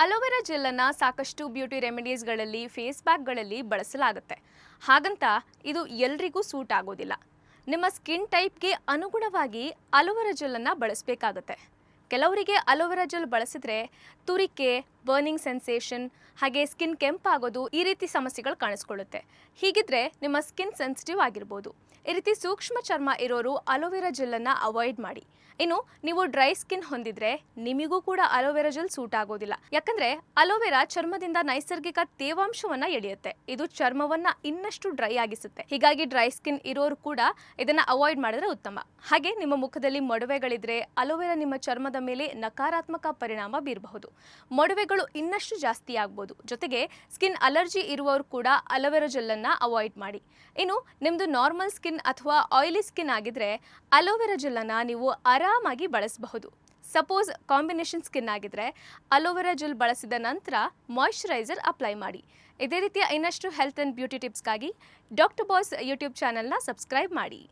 Aloe vera ಜೆಲ್ಲನ್ನು ಸಾಕಷ್ಟು beauty ರೆಮಿಡೀಸ್ಗಳಲ್ಲಿ face ಪ್ಯಾಕ್ಗಳಲ್ಲಿ ಬಳಸಲಾಗುತ್ತೆ. ಹಾಗಂತ ಇದು ಎಲ್ರಿಗೂ ಸೂಟ್ ಆಗೋದಿಲ್ಲ. ನಿಮ್ಮ ಸ್ಕಿನ್ ಟೈಪ್ಗೆ ಅನುಗುಣವಾಗಿ ಅಲೋವೆರಾ ಜೆಲ್ಲನ್ನು ಬಳಸಬೇಕಾಗುತ್ತೆ. ಕೆಲವರಿಗೆ ಅಲೋವೆರಾ ಜೆಲ್ ಬಳಸಿದ್ರೆ ತುರಿಕೆ, ಬರ್ನಿಂಗ್ ಸೆನ್ಸೇಷನ್, ಹಾಗೆ ಸ್ಕಿನ್ ಕೆಂಪಾಗೋದು ಈ ರೀತಿ ಸಮಸ್ಯೆಗಳು ಕಾಣಿಸ್ಕೊಳ್ಳುತ್ತೆ. ಹೀಗಿದ್ರೆ ನಿಮ್ಮ ಸ್ಕಿನ್ ಸೆನ್ಸಿಟಿವ್ ಆಗಿರ್ಬೋದು. ಈ ರೀತಿ ಸೂಕ್ಷ್ಮ ಚರ್ಮ ಇರೋರು ಅಲೋವೆರಾ ಜೆಲ್ಲನ್ನು ಅವಾಯ್ಡ್ ಮಾಡಿ. ಇನ್ನು ನೀವು ಡ್ರೈ ಸ್ಕಿನ್ ಹೊಂದಿದ್ರೆ ನಿಮಗೂ ಕೂಡ ಅಲೋವೆರಾ ಜೆಲ್ ಸೂಟ್ ಆಗೋದಿಲ್ಲ. ಯಾಕಂದ್ರೆ ಅಲೋವೆರಾ ಚರ್ಮದಿಂದ ನೈಸರ್ಗಿಕ ತೇವಾಂಶವನ್ನ ಎಳೆಯುತ್ತೆ. ಇದು ಚರ್ಮವನ್ನ ಇನ್ನಷ್ಟು ಡ್ರೈ ಆಗಿಸುತ್ತೆ. ಹೀಗಾಗಿ ಡ್ರೈ ಸ್ಕಿನ್ ಇರೋರು ಕೂಡ ಇದನ್ನ ಅವಾಯ್ಡ್ ಮಾಡಿದ್ರೆ ಉತ್ತಮ. ಹಾಗೆ ನಿಮ್ಮ ಮುಖದಲ್ಲಿ ಮೊಡವೆಗಳಿದ್ರೆ ಅಲೋವೆರಾ ನಿಮ್ಮ ಚರ್ಮದ ಮೇಲೆ ನಕಾರಾತ್ಮಕ ಪರಿಣಾಮ ಬೀರಬಹುದು. ಮೊಡವೆಗಳು ಇನ್ನಷ್ಟು ಜಾಸ್ತಿ ಆಗ್ಬೋದು. ಜೊತೆಗೆ ಸ್ಕಿನ್ ಅಲರ್ಜಿ ಇರುವವರು ಕೂಡ ಅಲೋವೆರಾ ಜೆಲ್ಲನ್ನು ಅವಾಯ್ಡ್ ಮಾಡಿ. ಇನ್ನು ನಿಮ್ಮದು ನಾರ್ಮಲ್ ಸ್ಕಿನ್ ಅಥವಾ ಆಯಿಲಿ ಸ್ಕಿನ್ ಆಗಿದ್ರೆ ಅಲೋವೆರಾ ಜೆಲ್ಲನ್ನು ನೀವು ಆರಾಮಾಗಿ ಬಳಸಬಹುದು. ಸಪೋಸ್ ಕಾಂಬಿನೇಷನ್ ಸ್ಕಿನ್ ಆಗಿದ್ರೆ ಅಲೋವೆರಾ ಜೆಲ್ ಬಳಸಿದ ನಂತರ ಮಾಯಿಶ್ಚರೈಸರ್ ಅಪ್ಲೈ ಮಾಡಿ. ಇದೇ ರೀತಿಯ ಇನ್ನಷ್ಟು ಹೆಲ್ತ್ ಆ್ಯಂಡ್ ಬ್ಯೂಟಿ ಟಿಪ್ಸ್ಗಾಗಿ ಡಾಕ್ಟರ್ ಬಾಸ್ ಯೂಟ್ಯೂಬ್ ಚಾನಲ್ನ ಸಬ್ಸ್ಕ್ರೈಬ್ ಮಾಡಿ.